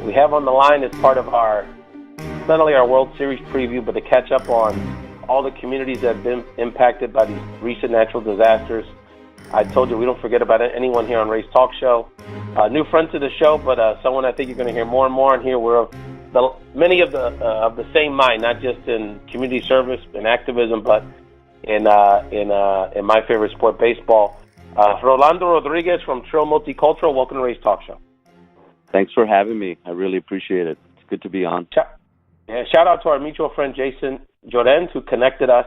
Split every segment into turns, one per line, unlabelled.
we have on the line as part of our, not only our World Series preview, but to catch up on all the communities that have been impacted by these recent natural disasters. I told you we don't forget about anyone here on Ray's Talk Show. New friend to the show, but someone I think you're going to hear more and more on here. We're many of the same mind, not just in community service and activism, but in my favorite sport, baseball. Rolando Rodriguez from Trill Multicultural. Welcome to Ray's Talk Show.
Thanks for having me. I really appreciate it. It's good to be on.
Shout out to our mutual friend Jason Jordan, who connected us.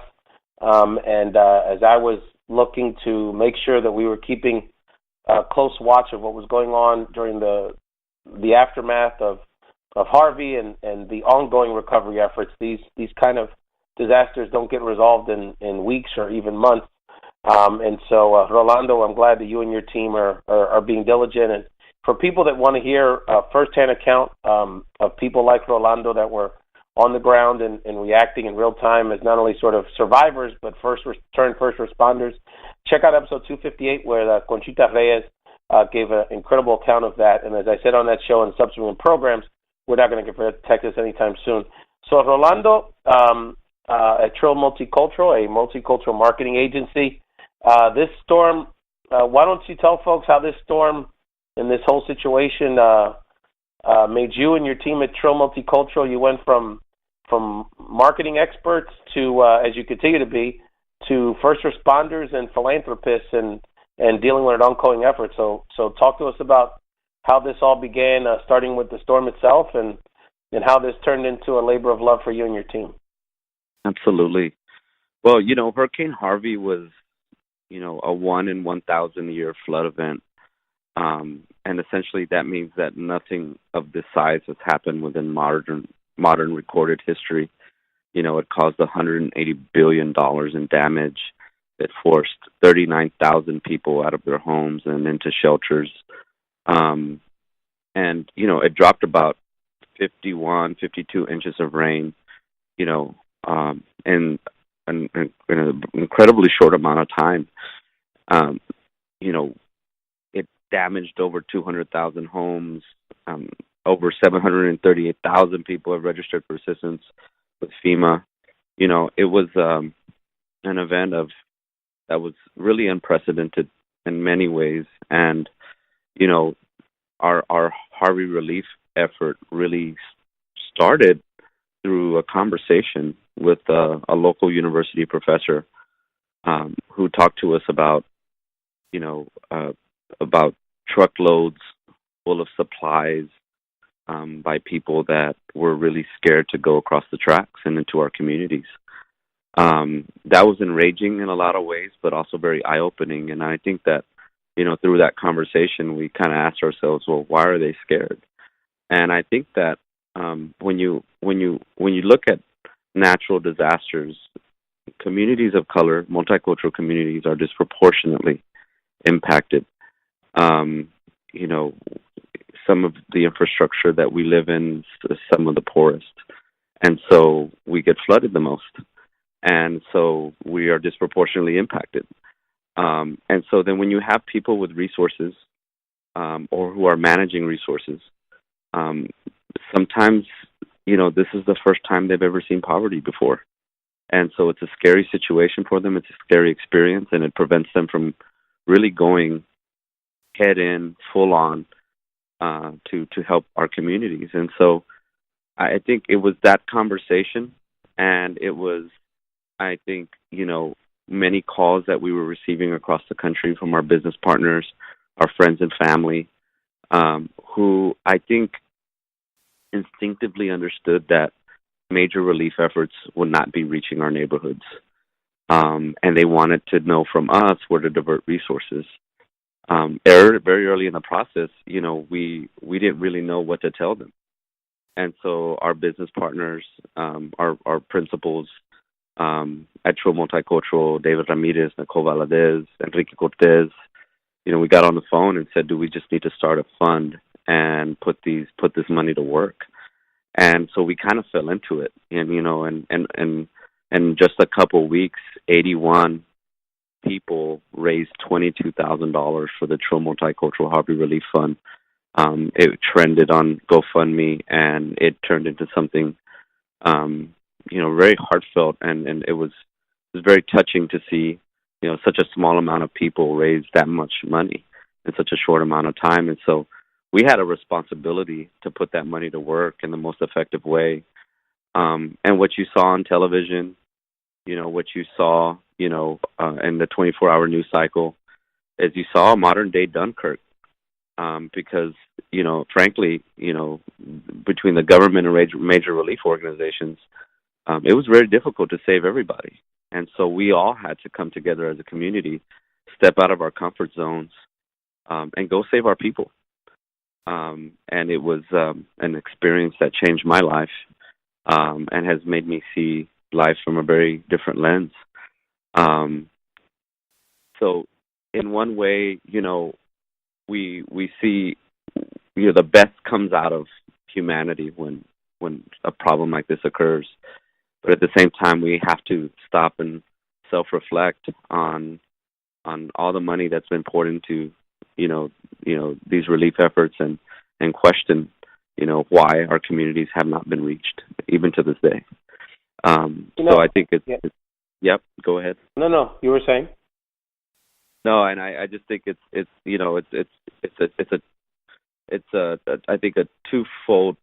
As I was looking to make sure that we were keeping a close watch of what was going on during the aftermath of Harvey and the ongoing recovery efforts, these kind of disasters don't get resolved in weeks or even months. So, Rolando, I'm glad that you and your team are being diligent. And for people that want to hear a firsthand account of people like Rolando that were on the ground and reacting in real time as not only sort of survivors, but first responders, check out episode 258 where Conchita Reyes gave an incredible account of that. And as I said on that show and subsequent programs, we're not going to get rid of Texas anytime soon. So Rolando, at Trill Multicultural, a multicultural marketing agency, this storm, why don't you tell folks how this storm and this whole situation made you and your team at Trill Multicultural? You went from marketing experts to, as you continue to be, to first responders and philanthropists and dealing with an ongoing effort. So talk to us about how this all began, starting with the storm itself and how this turned into a labor of love for you and your team.
Absolutely. Well, Hurricane Harvey was, a 1 in 1,000 year flood event. And essentially that means that nothing of this size has happened within modern recorded history. It caused $180 billion in damage. It forced 39,000 people out of their homes and into shelters. It dropped about 52 inches of rain, in an incredibly short amount of time. It damaged over 200,000 homes. Over 738,000 people have registered for assistance with FEMA. It was an event that was really unprecedented in many ways. And, our Harvey relief effort really started through a conversation with a local university professor who talked to us about truckloads full of supplies by people that were really scared to go across the tracks and into our communities. That was enraging in a lot of ways, but also very eye-opening. And I think that, through that conversation, we kind of asked ourselves, well, why are they scared? And I think that when you look at natural disasters, communities of color, multicultural communities, are disproportionately impacted. Some of the infrastructure that we live in is some of the poorest. And so we get flooded the most. And so we are disproportionately impacted. And so then when you have people with resources or who are managing resources, sometimes, this is the first time they've ever seen poverty before. And so it's a scary situation for them. It's a scary experience, and it prevents them from really going head in, full on, to help our communities. And so I think it was that conversation, and it was, I think, many calls that we were receiving across the country from our business partners, our friends and family, who I think instinctively understood that major relief efforts would not be reaching our neighborhoods. And they wanted to know from us where to divert resources. Very early in the process, we didn't really know what to tell them. And so our business partners, our principals at Trill Multicultural, David Ramirez, Nicole Valadez, Enrique Cortez, we got on the phone and said, do we just need to start a fund and put this money to work? And so we kind of fell into it. And just a couple of weeks, 81 people raised $22,000 for the Trill Multicultural Harvey Relief Fund. It trended on GoFundMe, and it turned into something, very heartfelt, and it was very touching to see, such a small amount of people raise that much money in such a short amount of time. And so we had a responsibility to put that money to work in the most effective way. And what you saw on television, what you saw, in the 24-hour news cycle, is you saw a modern-day Dunkirk. Because, frankly, between the government and major relief organizations, it was very difficult to save everybody. And so we all had to come together as a community, step out of our comfort zones, and go save our people. And it was an experience that changed my life and has made me see life from a very different lens. So in one way, we see, the best comes out of humanity when a problem like this occurs. But at the same time, we have to stop and self-reflect on all the money that's been poured into, these relief efforts, and question, why our communities have not been reached, even to this day. So I think it's yep. Go ahead.
No, you were saying.
No, and I just think it's I think a twofold,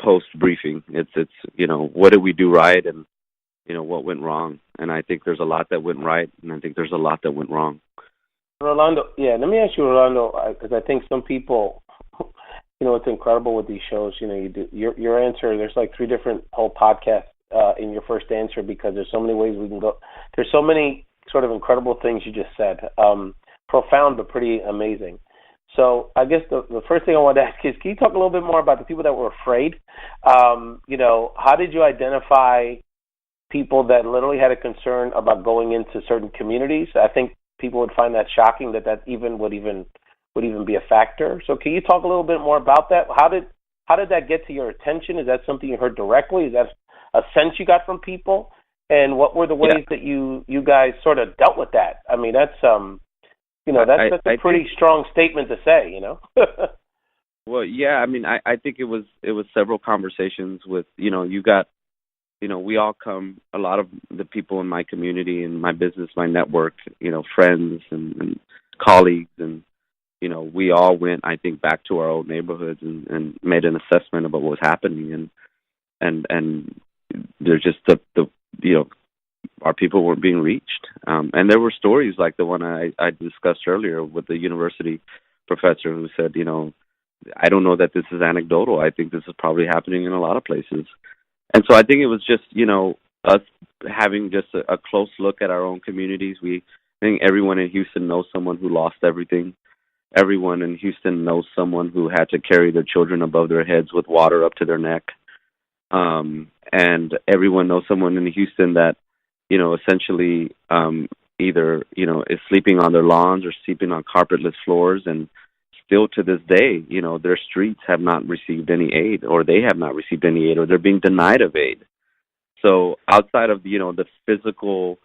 post briefing. It's what did we do right, and what went wrong. And I think there's a lot that went right, and I think there's a lot that went wrong.
Rolando, let me ask you, Rolando, because I think some people, it's incredible with these shows. You do your answer. There's like 3 different whole podcasts in your first answer, because there's so many ways we can go. There's so many sort of incredible things you just said. Profound, but pretty amazing. So I guess the first thing I want to ask is, can you talk a little bit more about the people that were afraid? How did you identify people that literally had a concern about going into certain communities? I think people would find that shocking that would even be a factor. So can you talk a little bit more about that? How did that get to your attention? Is that something you heard directly? Is that a sense you got from people? And what were the ways that you guys sort of dealt with that? I mean, that's that's a pretty strong statement to say,
Well, yeah, I mean, I think it was several conversations with, you got, we all come, a lot of the people in my community and my business, my network, friends and colleagues, and, we all went, I think, back to our old neighborhoods and made an assessment about what was happening. And there's just our people weren't being reached. And there were stories like the one I discussed earlier with the university professor who said, I don't know that this is anecdotal. I think this is probably happening in a lot of places. And so I think it was just, us having just a close look at our own communities. I think everyone in Houston knows someone who lost everything. Everyone in Houston knows someone who had to carry their children above their heads with water up to their neck. And everyone knows someone in Houston that, essentially either, is sleeping on their lawns or sleeping on carpetless floors. And still to this day, their streets have not received any aid, or they have not received any aid, or they're being denied of aid. So outside of, the physical,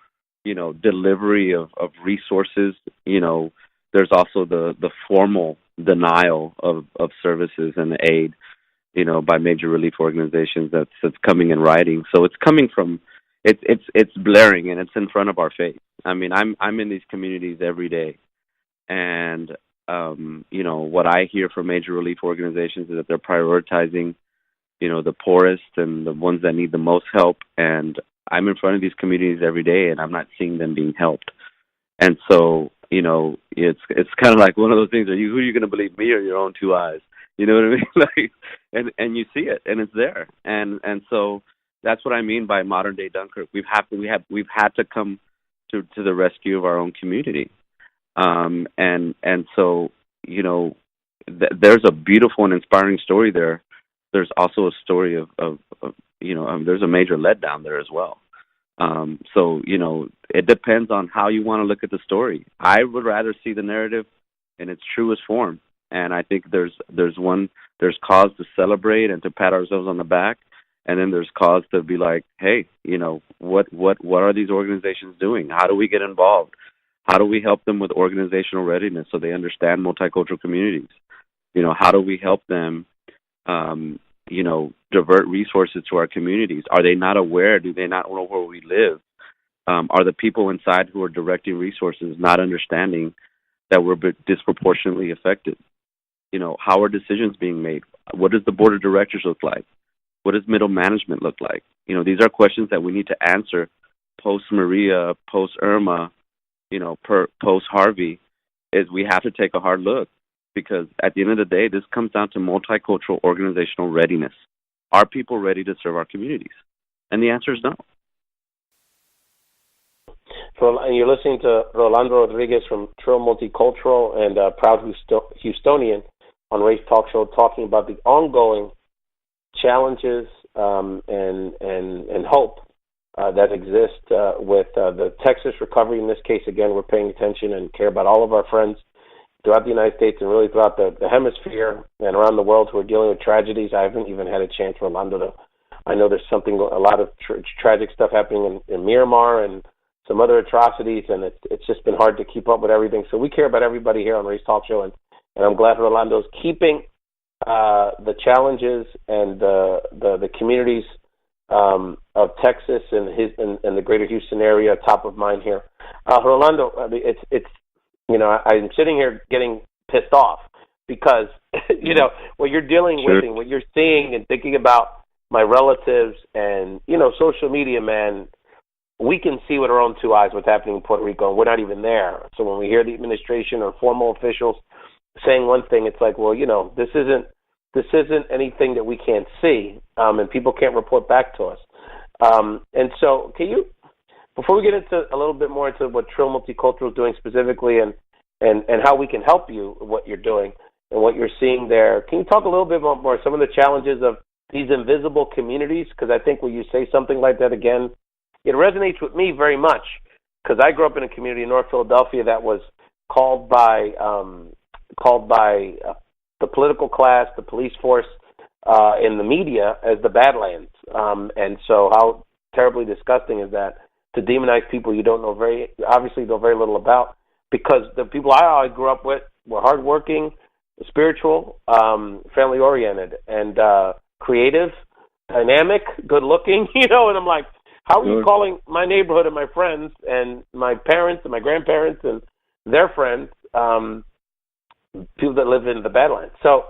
delivery of resources, there's also the formal denial of services and aid, by major relief organizations that's coming in writing. So it's coming from, it's blaring, and it's in front of our face. I mean, I'm in these communities every day, and what I hear from major relief organizations is that they're prioritizing, the poorest and the ones that need the most help. And I'm in front of these communities every day, and I'm not seeing them being helped. And so, it's kind of like one of those things. Who are you going to believe, me or your own 2 eyes? You know what I mean? And you see it, and it's there. And so that's what I mean by modern day Dunkirk. We've had to come to the rescue of our own community. And so, there's a beautiful and inspiring story there. There's also a story of there's a major letdown there as well. So, it depends on how you want to look at the story. I would rather see the narrative in its truest form. And I think there's cause to celebrate and to pat ourselves on the back. And then there's cause to be like, hey, what are these organizations doing? How do we get involved? How do we help them with organizational readiness so they understand multicultural communities? How do we help them, divert resources to our communities? Are they not aware? Do they not know where we live? Are the people inside who are directing resources not understanding that we're disproportionately affected? How are decisions being made? What does the board of directors look like? What does middle management look like? These are questions that we need to answer post Maria, post Irma, post Harvey. Is we have to take a hard look, because at the end of the day, this comes down to multicultural organizational readiness. Are people ready to serve our communities? And the answer is no.
So, and you're listening to Rolando Rodriguez from Trill Multicultural and proud Houstonian on Ray's Talk Show, talking about the ongoing challenges and hope that exist with the Texas recovery. In this case, again, we're paying attention and care about all of our friends throughout the United States and really throughout the hemisphere and around the world who are dealing with tragedies. I haven't even had a chance, Rolando, I know there's a lot of tragic stuff happening in Myanmar and some other atrocities, and it's just been hard to keep up with everything. So we care about everybody here on Ray's Talk Show, and I'm glad Rolando's keeping the challenges and the communities of Texas and the greater Houston area top of mind here. Rolando, I mean, it's I'm sitting here getting pissed off because what you're dealing with and what you're seeing and thinking about my relatives and social media, man. We can see with our own two eyes what's happening in Puerto Rico, and we're not even there. So when we hear the administration or formal officials saying one thing, it's like, well, this isn't anything that we can't see, and people can't report back to us. And so, can you, before we get into a little bit more into what Trill Multicultural is doing specifically, and how we can help you with what you're doing and what you're seeing there, can you talk a little bit more some of the challenges of these invisible communities? Because I think when you say something like that again, it resonates with me very much, because I grew up in a community in North Philadelphia that was called by the political class, the police force, in the media as the Badlands. And so how terribly disgusting is that, to demonize people you don't know very little about, because the people I grew up with were hardworking, spiritual, family-oriented, and creative, dynamic, good-looking, and I'm like, how are you calling my neighborhood and my friends and my parents and my grandparents and their friends people that live in the Badlands? So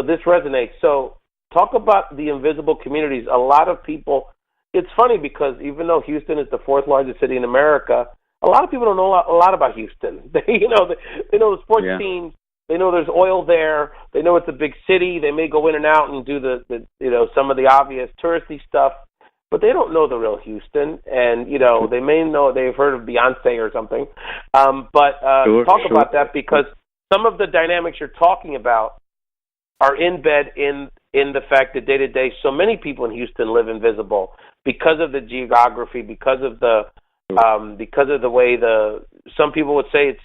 this resonates. So talk about the invisible communities. A lot of people, it's funny because even though Houston is the fourth largest city in America, a lot of people don't know a lot about Houston. They know the sports teams. They know there's oil there. They know it's a big city. They may go in and out and do the some of the obvious touristy stuff, but they don't know the real Houston. And they may know, they've heard of Beyonce or something. Talk about that, because some of the dynamics you're talking about are in bed in the fact that day to day, so many people in Houston live invisible because of the geography, because of the way some people would say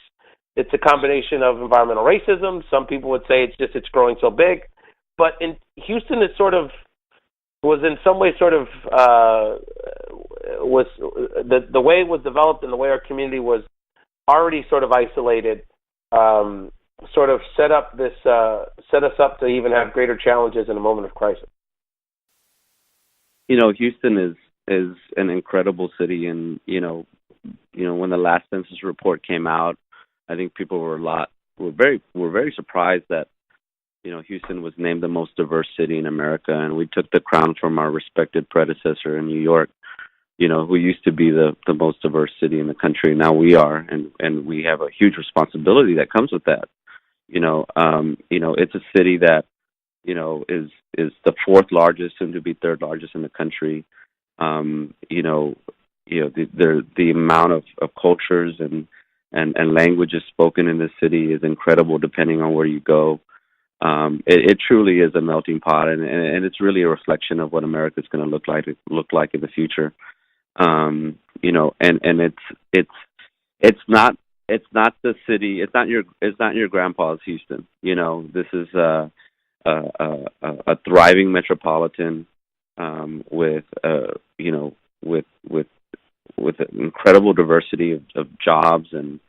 it's a combination of environmental racism. Some people would say it's growing so big. But in Houston, it was in some way was the way it was developed and the way our community was already sort of isolated, sort of set us up to even have greater challenges in a moment of crisis.
Houston is an incredible city, and when the last census report came out, I think people were very surprised that Houston was named the most diverse city in America, and we took the crown from our respected predecessor in New York, who used to be the most diverse city in the country. Now we are, and we have a huge responsibility that comes with that. It's a city that is the fourth largest, soon to be third largest in the country. The amount of cultures and languages spoken in this city is incredible, depending on where you go. It truly is a melting pot, and it's really a reflection of what America's going to look like in the future. And it's not the city. It's not your grandpa's Houston. This is a thriving metropolitan with an incredible diversity of jobs and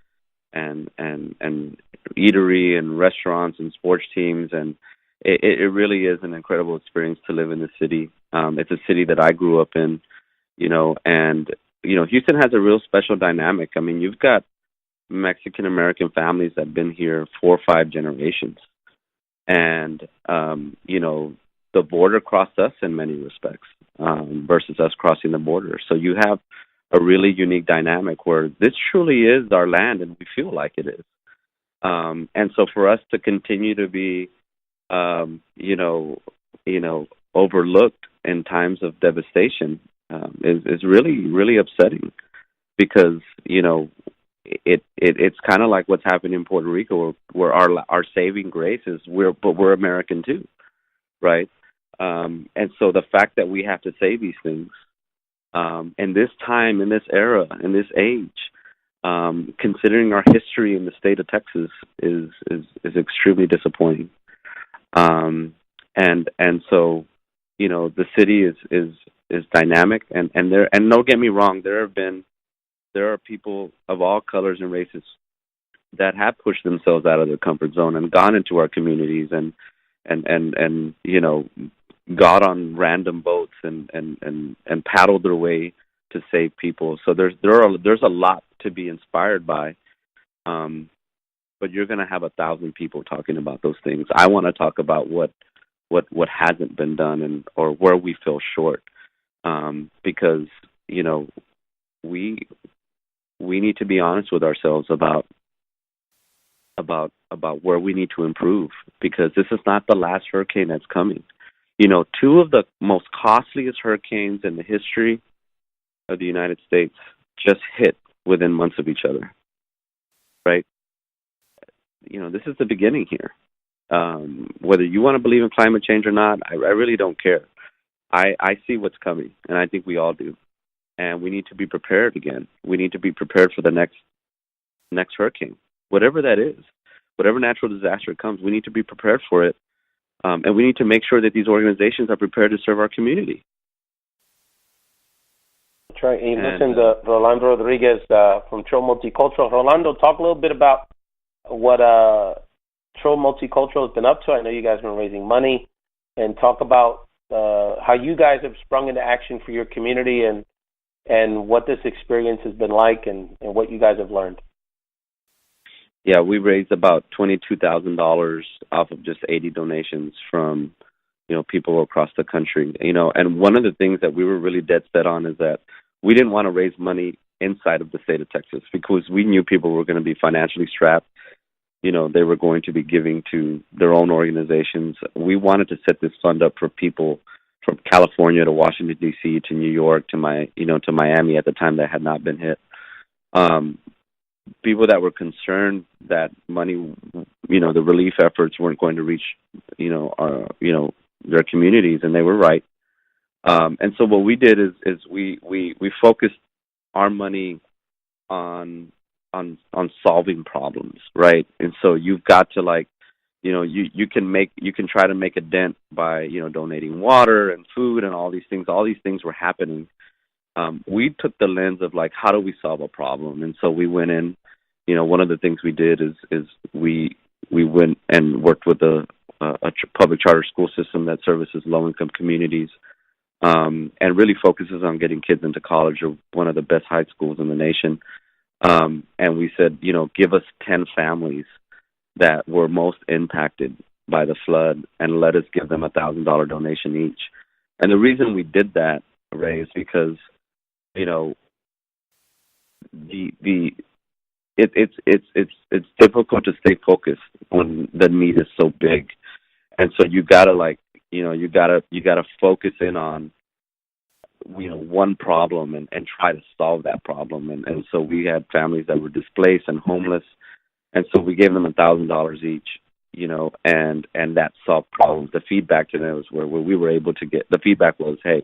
and eatery and restaurants and sports teams, and it really is an incredible experience to live in the city. It's a city that I grew up in, and Houston has a real special dynamic. I mean, you've got Mexican American families that have been here 4 or 5 generations, and the border crossed us in many respects versus us crossing the border. So you have a really unique dynamic where this truly is our land, and we feel like it is. And so for us to continue to be, overlooked in times of devastation is really, really upsetting, because it's kind of like what's happening in Puerto Rico, where our saving grace is we're American too, right? And so the fact that we have to say these things in this time, in this era, in this age, considering our history in the state of Texas, is extremely disappointing. And so the city is dynamic, and don't get me wrong, there are people of all colors and races that have pushed themselves out of their comfort zone and gone into our communities and got on random boats and paddled their way to save people. So there's a lot to be inspired by, but you're going to have 1,000 people talking about those things. I want to talk about what hasn't been done or where we fell short, because we need to be honest with ourselves about where we need to improve, because this is not the last hurricane that's coming. 2 of the most costliest hurricanes in the history of the United States just hit within months of each other, right? This is the beginning here. Whether you want to believe in climate change or not, I really don't care. I see what's coming, and I think we all do. And we need to be prepared again. We need to be prepared for the next hurricane, whatever that is, whatever natural disaster comes. We need to be prepared for it, and we need to make sure that these organizations are prepared to serve our community.
That's right. You listened to Rolando Rodriguez from Trill Multicultural. Rolando, talk a little bit about what Trill Multicultural has been up to. I know you guys have been raising money, and talk about how you guys have sprung into action for your community and what this experience has been like and what you guys have learned.
Yeah, we raised about $22,000 off of just 80 donations from, people across the country. And one of the things that we were really dead set on is that we didn't want to raise money inside of the state of Texas, because we knew people were going to be financially strapped. They were going to be giving to their own organizations. We wanted to set this fund up for people from California to Washington, D.C., to New York, to Miami at the time that had not been hit. People that were concerned that money, the relief efforts weren't going to reach, their communities, and they were right. And so what we did is we focused our money on solving problems, right? And so you've got to you can try to make a dent by donating water and food and all these things. All these things were happening. We took the lens of how do we solve a problem, and so we went in. One of the things we did is we went and worked with a public charter school system that services low-income communities, and really focuses on getting kids into college, or one of the best high schools in the nation. And we said, give us 10 families that were most impacted by the flood, and let us give them $1,000 donation each. And the reason we did that, Ray, is because it's difficult to stay focused when the need is so big, and so you gotta focus in on one problem and try to solve that problem. And so we had families that were displaced and homeless, and so we gave them $1,000 each, and that solved problems. The feedback to them was where we were able to get, the feedback was, hey,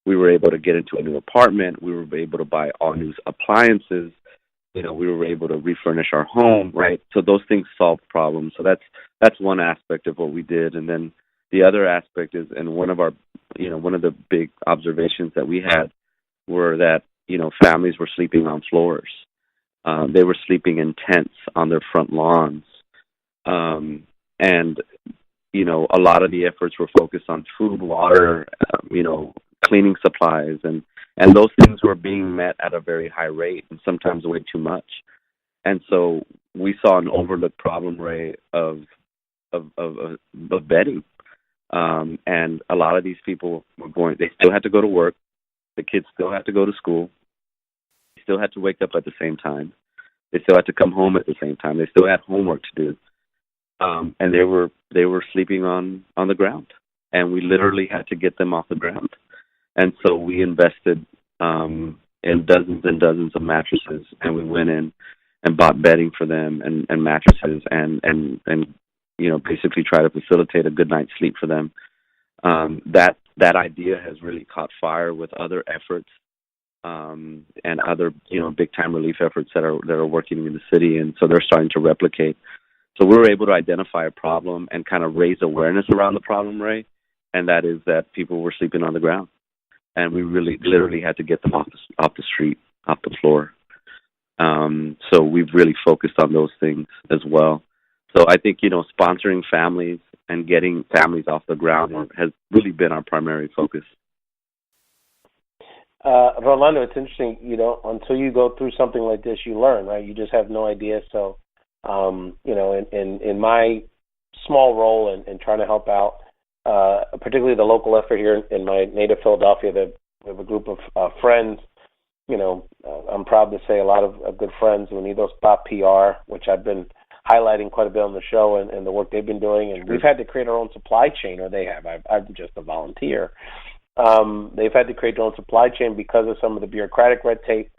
we were able to get into a new apartment, we were able to buy all new appliances, we were able to refurnish our home, right? So those things solved problems. So that's one aspect of what we did. And then the other aspect is, and one of the big observations that we had were that, families were sleeping on floors. They were sleeping in tents on their front lawns. And, you know, a lot of the efforts were focused on food, water, you know, cleaning supplies, and those things were being met at a very high rate and sometimes way too much. And so we saw an overlooked problem, Ray, of bedding. And a lot of these people were they still had to go to work. The kids still had to go to school. They still had to wake up at the same time. They still had to come home at the same time. They still had homework to do. And they were sleeping on the ground. And we literally had to get them off the ground. And so we invested in dozens and dozens of mattresses, and we went in and bought bedding for them and mattresses and you know, basically try to facilitate a good night's sleep for them. That idea has really caught fire with other efforts and other, you know, big time relief efforts that are working in the city, and so they're starting to replicate. So we were able to identify a problem and kind of raise awareness around the problem, Ray, and that is that people were sleeping on the ground, and we really literally had to get them off the street, off the floor. So we've really focused on those things as well. So I think, you know, sponsoring families and getting families off the ground has really been our primary focus.
Rolando, it's interesting, you know, until you go through something like this, you learn, right? You just have no idea. So, you know, in my small role in trying to help out, particularly the local effort here in my native Philadelphia, we have a group of friends. You know, I'm proud to say a lot of good friends, Unidos Pa PR, which I've been highlighting quite a bit on the show and the work they've been doing. And we've had to create our own supply chain, or they have. I'm just a volunteer. They've had to create their own supply chain because of some of the bureaucratic red tape.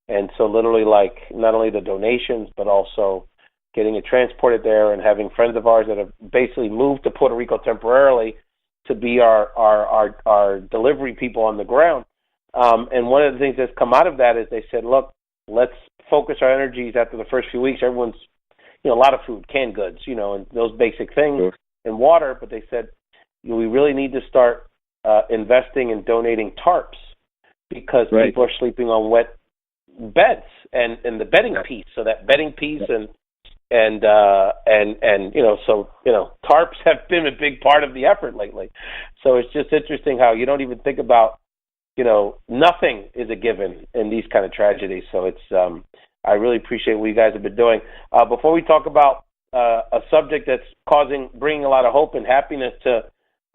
And so literally, like, not only the donations, but also getting it transported there, and having friends of ours that have basically moved to Puerto Rico temporarily to be our delivery people on the ground. And one of the things that's come out of that is they said, look, let's focus our energies after the first few weeks. Everyone's, you know, a lot of food, canned goods, you know, and those basic things, sure, and water. But they said, you know, we really need to start investing and donating tarps, because right, people are sleeping on wet beds, and the bedding piece. So that bedding piece and you know, so, you know, tarps have been a big part of the effort lately. So it's just interesting how you don't even think about, you know, nothing is a given in these kind of tragedies. So it's I really appreciate what you guys have been doing. Before we talk about a subject that's bringing a lot of hope and happiness to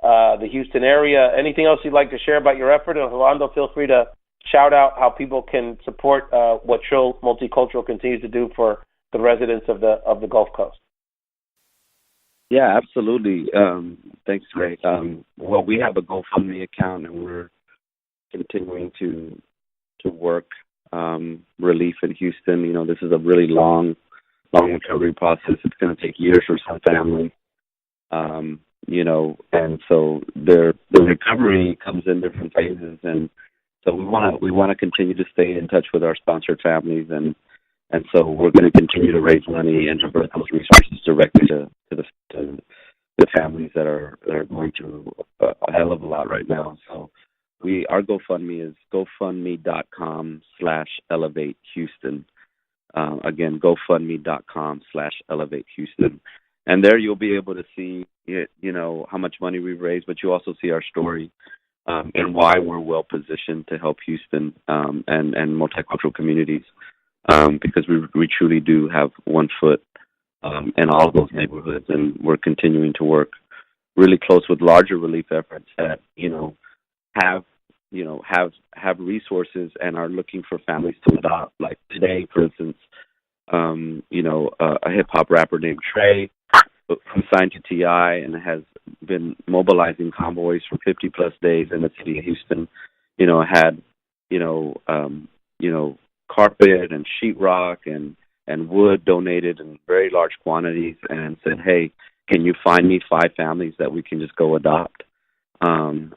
the Houston area, anything else you'd like to share about your effort? And Rolando, feel free to shout out how people can support what Trill Multicultural continues to do for the residents of the Gulf Coast.
Yeah, absolutely. Thanks, Ray. Well, we have a GoFundMe account, and we're continuing to work relief in Houston. You know, this is a really long recovery process. It's going to take years for some families. You know, and so the recovery comes in different phases, and so we want to continue to stay in touch with our sponsored families, and so we're going to continue to raise money and divert those resources directly to the families that are going through a hell of a lot right now. So our GoFundMe is GoFundMe.com/ElevateHouston. Again, GoFundMe.com/ElevateHouston. And there you'll be able to see, you know, how much money we've raised, but you also see our story and why we're well positioned to help Houston and multicultural communities, because we truly do have one foot in all of those neighborhoods, and we're continuing to work really close with larger relief efforts that, you know, have resources and are looking for families to adopt. Like today, for instance, you know, a hip hop rapper named Trey, who signed to TI and has been mobilizing convoys for 50 plus days in the city of Houston, you know, had, you know, carpet and sheetrock and wood donated in very large quantities, and said, hey, can you find me 5 families that we can just go adopt? And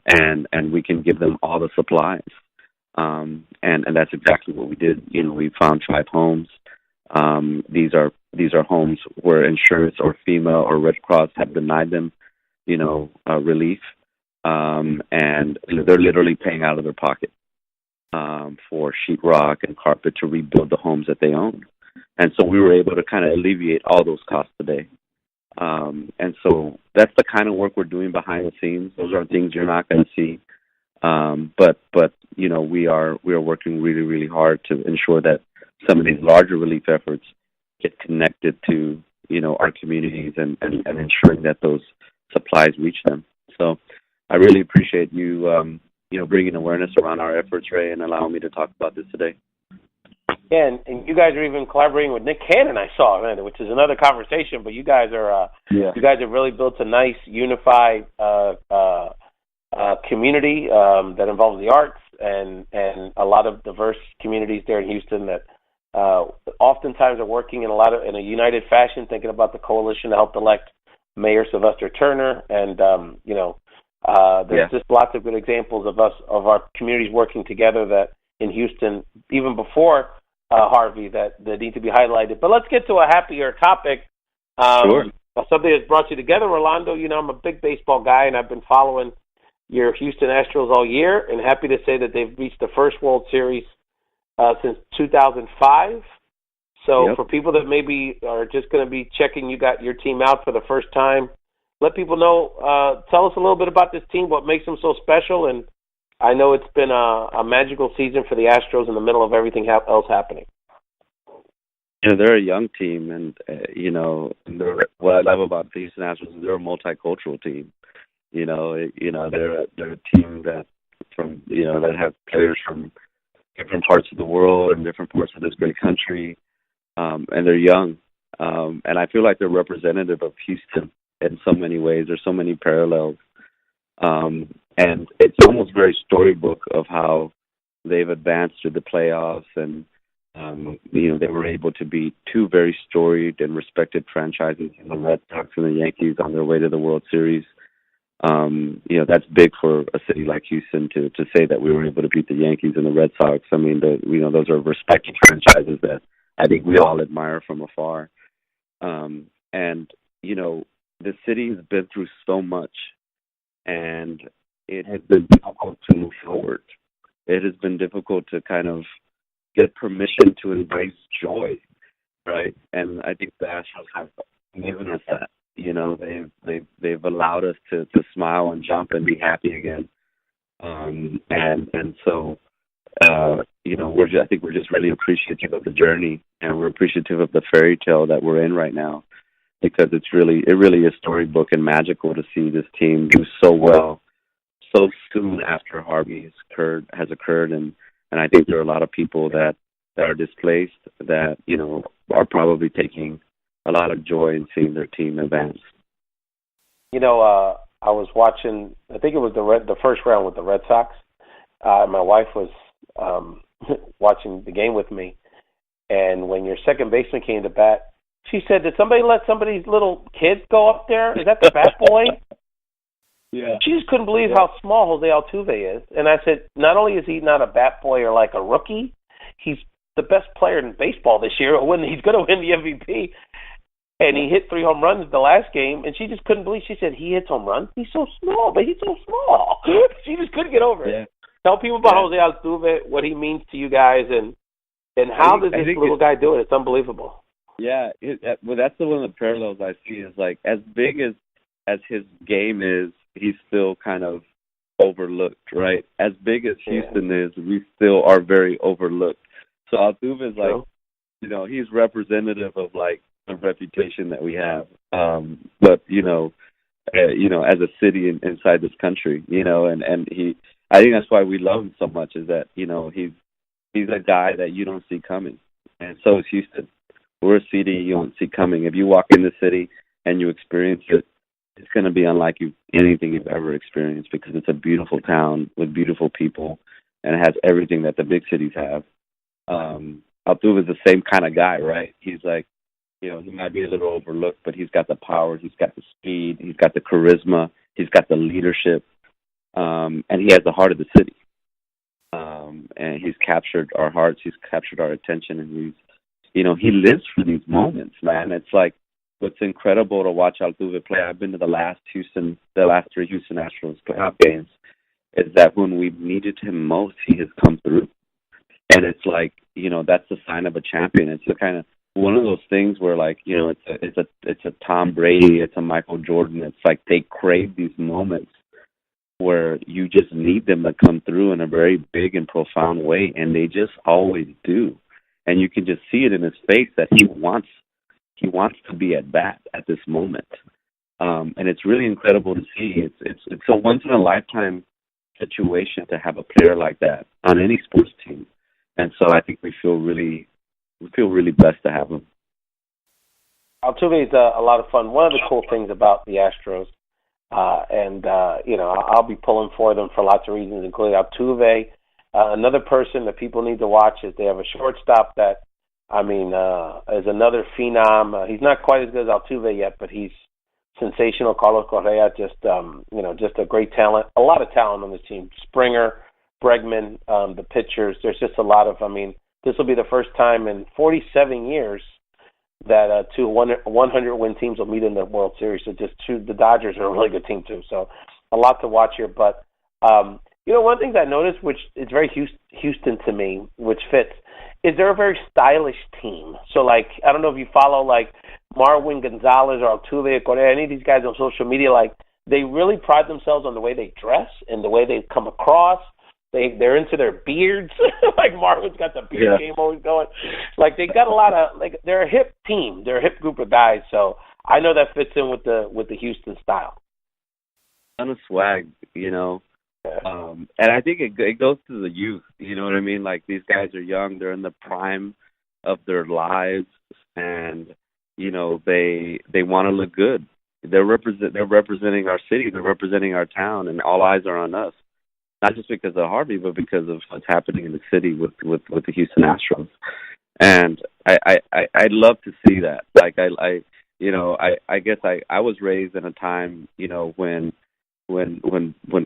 we can give them all the supplies. And that's exactly what we did. You know, we found 5 homes. These are homes where insurance or FEMA or Red Cross have denied them, you know, relief. And they're literally paying out of their pocket for sheetrock and carpet to rebuild the homes that they own. And so we were able to kind of alleviate all those costs today. And so that's the kind of work we're doing behind the scenes. Those are things you're not going to see. But you know, we are working really, really hard to ensure that some of these larger relief efforts get connected to, you know, our communities and ensuring that those supplies reach them. So I really appreciate you, you know, bringing awareness around our efforts, Ray, and allowing me to talk about this today.
Yeah, and you guys are even collaborating with Nick Cannon, I saw, man, which is another conversation. But you guys are, you guys have really built a nice, unified community that involves the arts and a lot of diverse communities there in Houston that oftentimes are working in a united fashion, thinking about the coalition to help elect Mayor Sylvester Turner, and you know, there's just lots of good examples of our communities working together that in Houston, even before Harvey, that need to be highlighted. But let's get to a happier topic.
Sure.
Something that's brought you together, Rolando. You know, I'm a big baseball guy, and I've been following your Houston Astros all year, and happy to say that they've reached the first World Series since 2005. So for people that maybe are just going to be checking you got your team out for the first time, let people know, tell us a little bit about this team, what makes them so special. And I know it's been a magical season for the Astros in the middle of everything else happening.
You know, they're a young team, and, you know, what I love about the Houston Astros is they're a multicultural team. You know, they're a team that have players from different parts of the world and different parts of this great country, and they're young. And I feel like they're representative of Houston in so many ways. There's so many parallels. And it's almost very storybook of how they've advanced through the playoffs, and you know, they were able to beat two very storied and respected franchises, the Red Sox and the Yankees, on their way to the World Series. You know, that's big for a city like Houston to say that we were able to beat the Yankees and the Red Sox. I mean, you know, those are respected franchises that I think we all admire from afar. And you know, the city has been through so much, and it has been difficult to move forward. It has been difficult to kind of get permission to embrace joy, right? And I think the Astros have given us that. You know, they've allowed us to smile and jump and be happy again. And so you know, I think we're just really appreciative of the journey, and we're appreciative of the fairy tale that we're in right now, because it really is storybook and magical to see this team do so well so soon after Harvey has occurred, and I think there are a lot of people that are displaced that, you know, are probably taking a lot of joy in seeing their team advance.
You know, I was watching, I think it was the first round with the Red Sox. My wife was watching the game with me, and when your second baseman came to bat, she said, "Did somebody let somebody's little kid go up there? Is that the bat boy?"
Yeah.
She just couldn't believe how small Jose Altuve is. And I said, not only is he not a bat boy or like a rookie, he's the best player in baseball this year. He's going to win the MVP. And he hit 3 home runs the last game, and she just couldn't believe. She said, he hits home runs? He's so small, but he's so small. She just couldn't get over it. Tell people about Jose Altuve, what he means to you guys, and how does this little guy do it? It's unbelievable.
Yeah, well, that's one of the parallels I see is, like, as big as his game is, he's still kind of overlooked, right? As big as Houston is, we still are very overlooked. So Altuve is like, you know, he's representative of, like, the reputation that we have. But, you know, as a city inside this country, you know, and I think that's why we love him so much, is that, you know, he's a guy that you don't see coming. And so is Houston. We're a city you don't see coming. If you walk in the city and you experience it, it's going to be unlike anything you've ever experienced, because it's a beautiful town with beautiful people, and it has everything that the big cities have. Altuve is the same kind of guy, right? He's like, you know, he might be a little overlooked, but he's got the power, he's got the speed, he's got the charisma, he's got the leadership, and he has the heart of the city. And he's captured our hearts, he's captured our attention, and he lives for these moments, man. It's like, what's incredible to watch Altuve play, I've been to the last 3 Houston Astros playoff games, is that when we needed him most, he has come through. And it's like, you know, that's the sign of a champion. It's the kind of, one of those things where, like, it's a Tom Brady, it's a Michael Jordan. It's like they crave these moments where you just need them to come through in a very big and profound way, and they just always do. And you can just see it in his face that he wants to be at bat at this moment. And it's really incredible to see. It's a once in a lifetime situation to have a player like that on any sports team. And so I think we feel really blessed to have him.
Altuve is a lot of fun. One of the cool things about the Astros, I'll be pulling for them for lots of reasons, including Altuve. Another person that people need to watch is they have a shortstop that, is another phenom. He's not quite as good as Altuve yet, but he's sensational. Carlos Correa, just a great talent. A lot of talent on the team. Springer, Bregman, the pitchers. There's just a lot of, this will be the first time in 47 years that two 100-win teams will meet in the World Series. So the Dodgers are a really good team too. So a lot to watch here. But, one thing I noticed, which is very Houston to me, which fits, is they're a very stylish team. So, like, I don't know if you follow, like, Marwin Gonzalez or Altuve Correa, any of these guys on social media, like, they really pride themselves on the way they dress and the way they come across. They're into their beards. Like Marvin's got the beard game always going. Like they got a lot of they're a hip team. They're a hip group of guys. So I know that fits in with the Houston style.
Ton of swag, And I think it goes to the youth. You know what I mean? Like these guys are young. They're in the prime of their lives, and they want to look good. They're representing our city. They're representing our town, and all eyes are on us. Not just because of Harvey, but because of what's happening in the city with the Houston Astros. And I love to see that. Like I guess I was raised in a time, when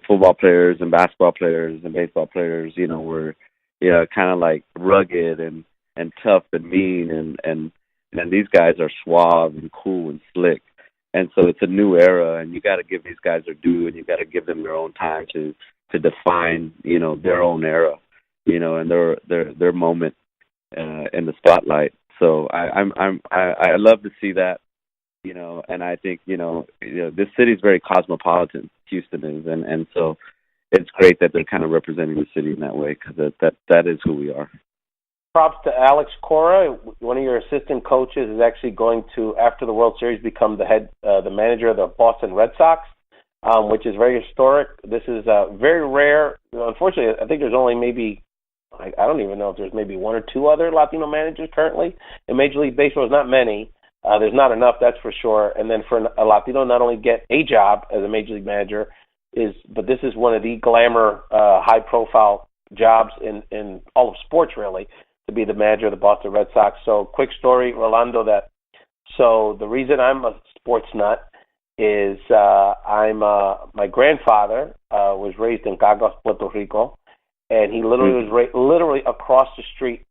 football players and basketball players and baseball players, were kind of like rugged and tough and mean and these guys are suave and cool and slick. And so it's a new era, and you got to give these guys their due, and you got to give them their own time to define, their own era, and their moment in the spotlight. So I love to see that, and I think this city is very cosmopolitan. Houston is, and so it's great that they're kind of representing the city in that way because that is who we are.
Props to Alex Cora, one of your assistant coaches, is actually going to, after the World Series, become the manager of the Boston Red Sox. Which is very historic. This is very rare. Unfortunately, I think there's only maybe, I don't even know if there's maybe one or two other Latino managers currently in Major League Baseball. There's not many. There's not enough, that's for sure. And then for a Latino not only get a job as a Major League manager, but this is one of the glamour, high-profile jobs in all of sports, really, to be the manager of the Boston Red Sox. So quick story, Rolando, so the reason I'm a sports nut is my grandfather was raised in Caguas, Puerto Rico, and he literally was literally across the street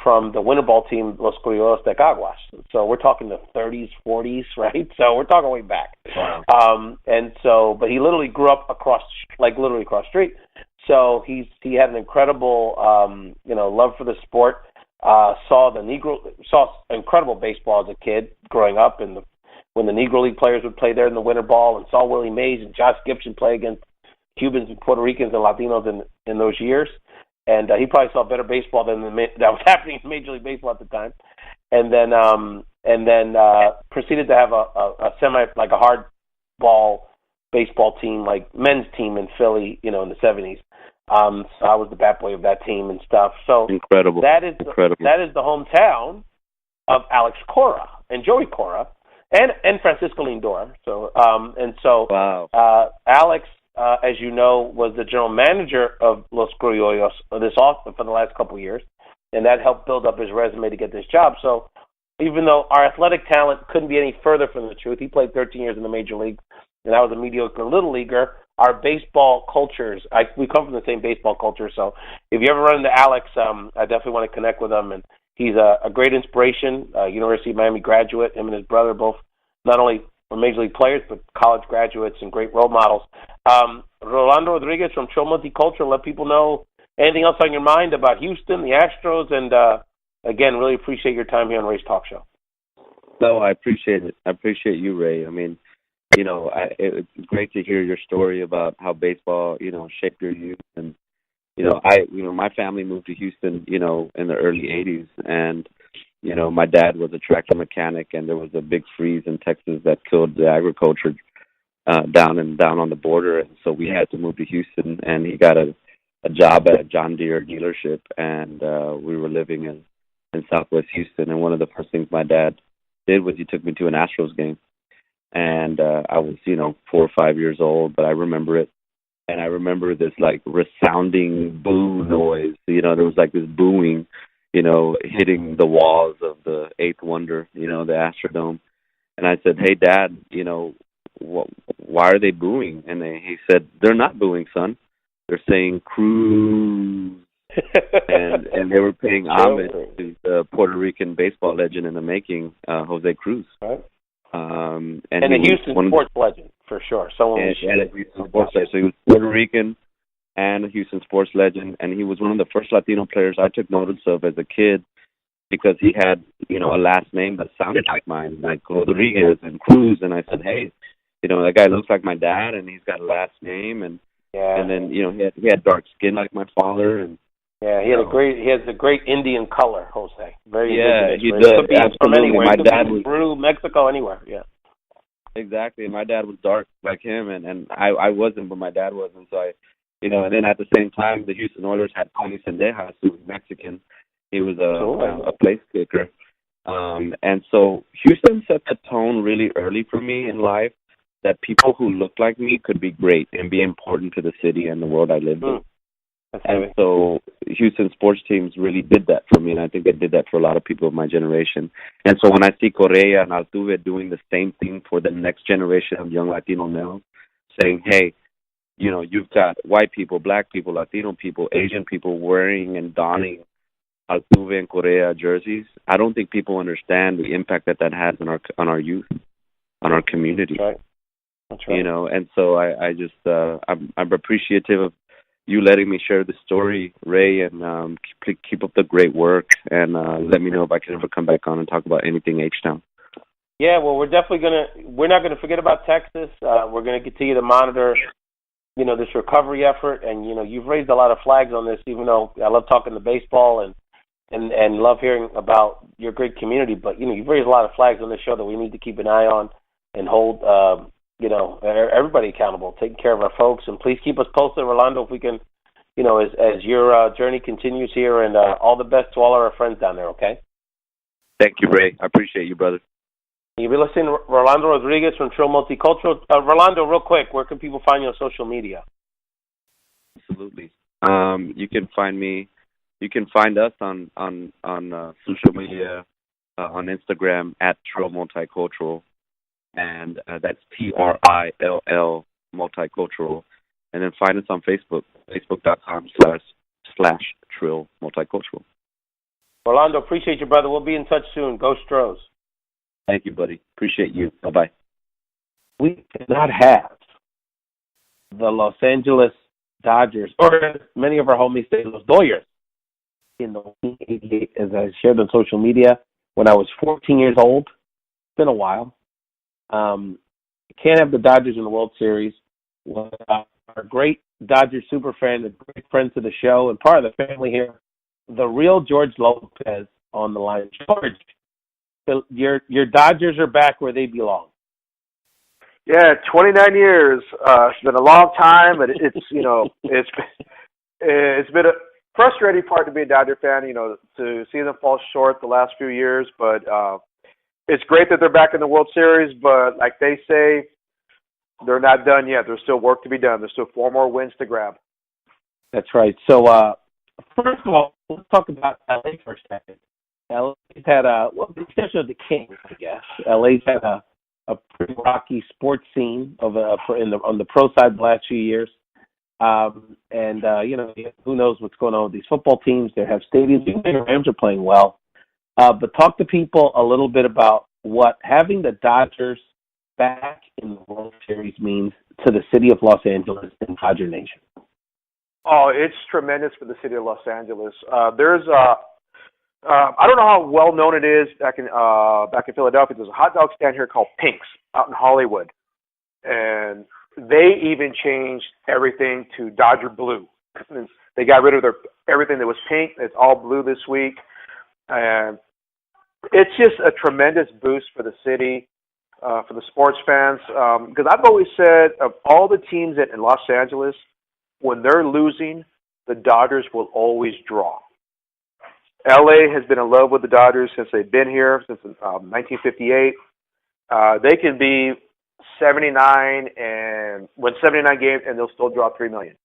from the winter ball team, Los Criollos de Caguas. So we're talking the 30s, 40s, right? So we're talking way back. Wow. But he literally grew up literally across the street. So he had an incredible, love for the sport. Saw incredible baseball as a kid growing up, and when the Negro League players would play there in the winter ball, and saw Willie Mays and Josh Gibson play against Cubans and Puerto Ricans and Latinos in those years. And he probably saw better baseball than that was happening in Major League Baseball at the time. And then proceeded to have a hard ball baseball team, like men's team in Philly, in the 70s. So I was the bat boy of that team and stuff. So
incredible.
That is the hometown of Alex Cora and Joey Cora. And Francisco Lindor. So wow. Alex, as you know, was the general manager of Los Criollos for the last couple of years, and that helped build up his resume to get this job. So even though our athletic talent couldn't be any further from the truth, he played 13 years in the major league, and I was a mediocre little leaguer. Our baseball cultures, we come from the same baseball culture. So if you ever run into Alex, I definitely want to connect with him. And he's a great inspiration, University of Miami graduate. Him and his brother both not only were major league players, but college graduates and great role models. Rolando Rodriguez from Trill Multicultural, let people know anything else on your mind about Houston, the Astros, and again, really appreciate your time here on Ray's Talk Show.
No, I appreciate it. I appreciate you, Ray. I mean, it's great to hear your story about how baseball, shaped your youth. And, my family moved to Houston, in the early 80s. And, my dad was a tractor mechanic, and there was a big freeze in Texas that killed the agriculture down on the border. And so we had to move to Houston, and he got a job at a John Deere dealership. And we were living in Southwest Houston. And one of the first things my dad did was he took me to an Astros game. And I was, 4 or 5 years old, but I remember it. And I remember this, resounding boo noise. There was, this booing, hitting the walls of the Eighth Wonder, the Astrodome. And I said, hey, Dad, why are they booing? And he said, they're not booing, son. They're saying cruise. and they were paying homage to the Puerto Rican baseball legend in the making, Jose Cruz.
Right.
And
a Houston sports legend, for sure.
And a Houston sports legend. So he was Puerto Rican and a Houston sports legend, and he was one of the first Latino players I took notice of as a kid because he had, a last name that sounded like mine, like Rodriguez and Cruz. And I said, hey, that guy looks like my dad, and he's got a last name. And then, he had dark skin like my father, and
he has a great Indian color, Jose. Very
he does.
Could be
Absolutely.
From anywhere.
My dad was
Peru, Mexico, anywhere. Yeah.
Exactly. My dad was dark like him, and I wasn't, but my dad wasn't. So and then at the same time, the Houston Oilers had Tony Sendejas, who was Mexican. He was a place kicker. And so Houston set the tone really early for me in life that people who looked like me could be great and be important to the city and the world I lived in. And so Houston sports teams really did that for me, and I think they did that for a lot of people of my generation. And so when I see Correa and Altuve doing the same thing for the next generation of young Latino males, saying, hey, you've got white people, black people, Latino people, Asian people wearing and donning Altuve and Correa jerseys, I don't think people understand the impact that has on our youth, on our community.
That's right.
And so I just I'm appreciative of you letting me share the story, Ray, and keep up the great work, and let me know if I can ever come back on and talk about anything H-Town.
Yeah, well, we're not gonna forget about Texas. We're gonna continue to monitor, this recovery effort, and you've raised a lot of flags on this. Even though I love talking to baseball and love hearing about your great community, but you've raised a lot of flags on this show that we need to keep an eye on and hold everybody accountable, taking care of our folks. And please keep us posted, Rolando, if we can, as your journey continues here. And all the best to all our friends down there, okay?
Thank you, Ray. I appreciate you, brother.
You'll be listening to Rolando Rodriguez from Trill Multicultural. Rolando, real quick, where can people find you on social media?
Absolutely. You can find me. You can find us on social media, on Instagram at Trill Multicultural. And that's TRILL Multicultural. And then find us on Facebook, facebook.com/Trill Multicultural.
Rolando, appreciate you, brother. We'll be in touch soon. Go Stros.
Thank you, buddy. Appreciate you. Bye-bye.
We cannot have the Los Angeles Dodgers, or many of our homies say Los Dodgers, in the 1988, as I shared on social media, when I was 14 years old. It's been a while. Can't have the Dodgers in the World Series. Our great Dodger Superfan, a great friend to the show and part of the family here, the real George Lopez on the line. George, your Dodgers are back where they belong.
Yeah, 29 years. It's been a long time, but it's been a frustrating part to be a Dodger fan. To see them fall short the last few years, but it's great that they're back in the World Series. But like they say, they're not done yet. There's still work to be done. There's still 4 more wins to grab.
That's right. So first of all, let's talk about LA for a second. LA's had the exception of the Kings, I guess. LA's had a pretty rocky sports scene on the pro side the last few years. Who knows what's going on with these football teams. They have stadiums. Even the Rams are playing well. But talk to people a little bit about what having the Dodgers back in the World Series means to the city of Los Angeles and Dodger Nation.
Oh, it's tremendous for the city of Los Angeles. There's I don't know how well known it is back in Philadelphia. There's a hot dog stand here called Pink's out in Hollywood, and they even changed everything to Dodger blue. They got rid of everything that was pink. It's all blue this week, and it's just a tremendous boost for the city, for the sports fans. Because I've always said, of all the teams in Los Angeles, when they're losing, the Dodgers will always draw. LA has been in love with the Dodgers since they've been here, since 1958. They can be 79 and win 79 games, and they'll still draw $3 million.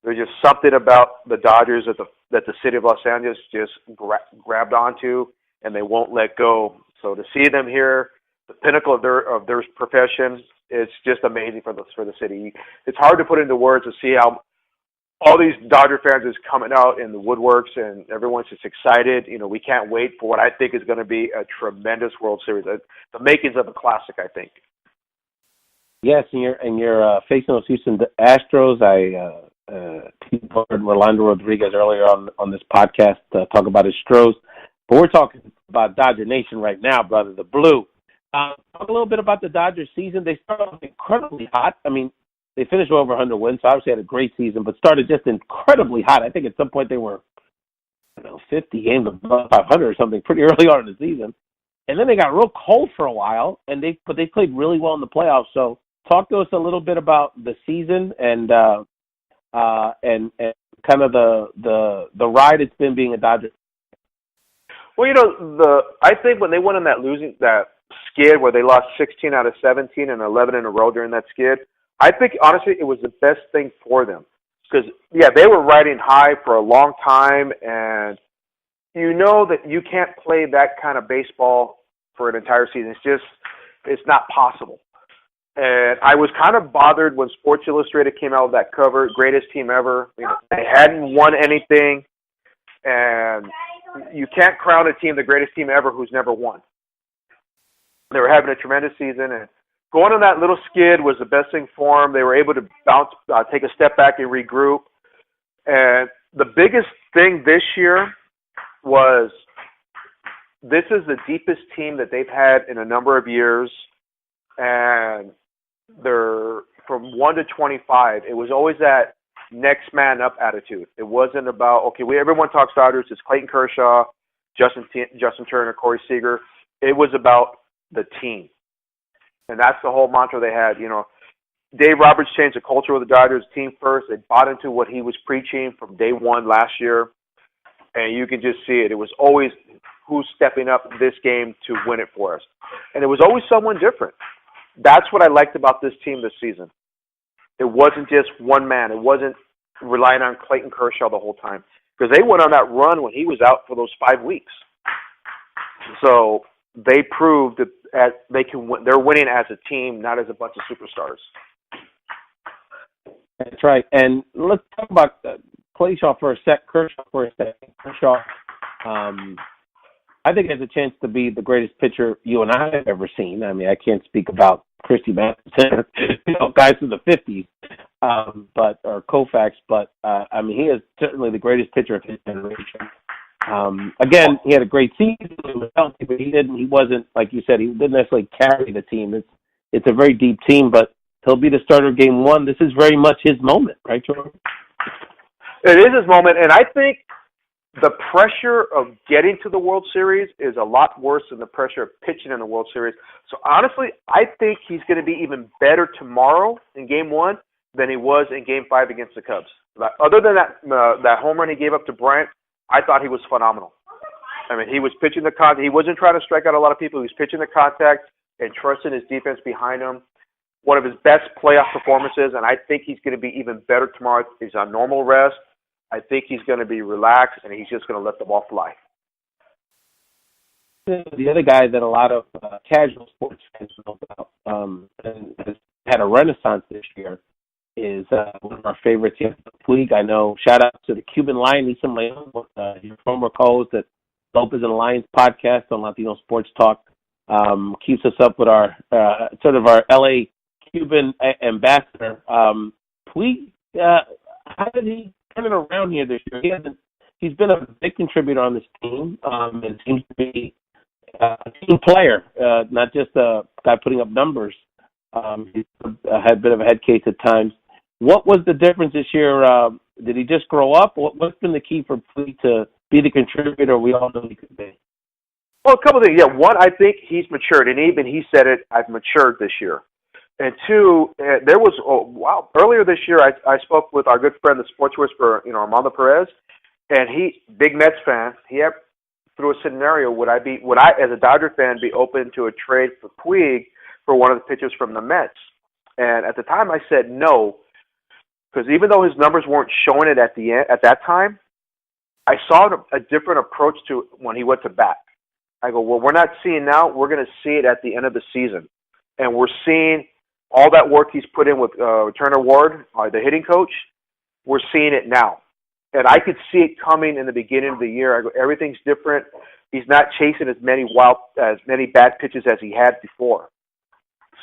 There's just something about the Dodgers that the city of Los Angeles just grabbed onto, and they won't let go. So to see them here, the pinnacle of their profession, it's just amazing for the city. It's hard to put into words to see how all these Dodger fans is coming out in the woodworks, and everyone's just excited. You know, we can't wait for what I think is going to be a tremendous World Series, the makings of a classic, I think.
Yes, and you're facing those Houston Astros. I heard Rolando Rodriguez earlier on this podcast talk about his Astros, but we're talking about Dodger Nation right now, brother. The blue. Talk a little bit about the Dodgers season. They started off incredibly hot. I mean, they finished over 100 wins, so obviously had a great season, but started just incredibly hot. I think at some point they were, 50 games above 500 or something pretty early on in the season. And then they got real cold for a while, but they played really well in the playoffs. So talk to us a little bit about the season and kind of the ride it's been being a Dodger.
Well, I think when they went on that skid where they lost 16 out of 17 and 11 in a row during that skid, I think, honestly, it was the best thing for them. Because, they were riding high for a long time, and you know that you can't play that kind of baseball for an entire season. It's not possible. And I was kind of bothered when Sports Illustrated came out with that cover, greatest team ever. They hadn't won anything, and you can't crown a team the greatest team ever who's never won. They were having a tremendous season, and going on that little skid was the best thing for them. They were able to bounce, take a step back and regroup. And the biggest thing this year was this is the deepest team that they've had in a number of years. And they're from 1 to 25. It was always that next man up attitude. It wasn't about, everyone talks Dodgers. It's Clayton Kershaw, Justin Turner, Corey Seager. It was about the team. And that's the whole mantra they had. Dave Roberts changed the culture of the Dodgers, team first. They bought into what he was preaching from day one last year. And you can just see it. It was always who's stepping up this game to win it for us. And it was always someone different. That's what I liked about this team this season. It wasn't just one man. It wasn't relying on Clayton Kershaw the whole time. Because they went on that run when he was out for those 5 weeks. So they proved that they can win. They're winning as a team, not as a bunch of superstars.
That's right. And let's talk about Kershaw for a second. Kershaw, I think has a chance to be the greatest pitcher you and I have ever seen. I mean, I can't speak about Christy Matheson, guys from the 50s, or Koufax, but I mean, he is certainly the greatest pitcher of his generation. Again, he had a great season. He was healthy, but he wasn't, like you said, he didn't necessarily carry the team. It's a very deep team, but he'll be the starter game one. This is very much his moment, right, Jordan?
It is his moment, and I think the pressure of getting to the World Series is a lot worse than the pressure of pitching in the World Series. So, honestly, I think he's going to be even better tomorrow in Game 1 than he was in Game 5 against the Cubs. Other than that home run he gave up to Bryant, I thought he was phenomenal. I mean, he was pitching the contact. He wasn't trying to strike out a lot of people. He was pitching the contact and trusting his defense behind him. One of his best playoff performances, and I think he's going to be even better tomorrow. He's on normal rest. I think he's going to be relaxed, and he's just going to let the ball fly.
The other guy that a lot of casual sports fans know about and has had a renaissance this year is one of our favorites here in the league. I know, shout out to the Cuban Lion, Nisam Leon, your former co-host at Lopez and Lions podcast on Latino Sports Talk. Keeps us up with our sort of our LA Cuban ambassador. Puig, how did he turn it around here this year? he's been a big contributor on this team, and seems to be a team player, not just a guy putting up numbers. He's had a bit of a head case at times. What was the difference this year? Did he just grow up? What's been the key for Puig to be the contributor we all know he could be?
Well, a couple of things. Yeah, one, I think he's matured, and even he said it, I've matured this year. And two, there was, earlier this year, I spoke with our good friend, the sports whisperer, Armando Perez, and he, big Mets fan, he threw a scenario, would I, as a Dodger fan, be open to a trade for Puig for one of the pitchers from the Mets? And at the time, I said no, because even though his numbers weren't showing it at the end, at that time, I saw a different approach to when he went to bat. I go, well, we're not seeing now. We're going to see it at the end of the season. And we're seeing all that work he's put in with Turner Ward, the hitting coach. We're seeing it now. And I could see it coming in the beginning of the year. I go, everything's different. He's not chasing as many bad pitches as he had before.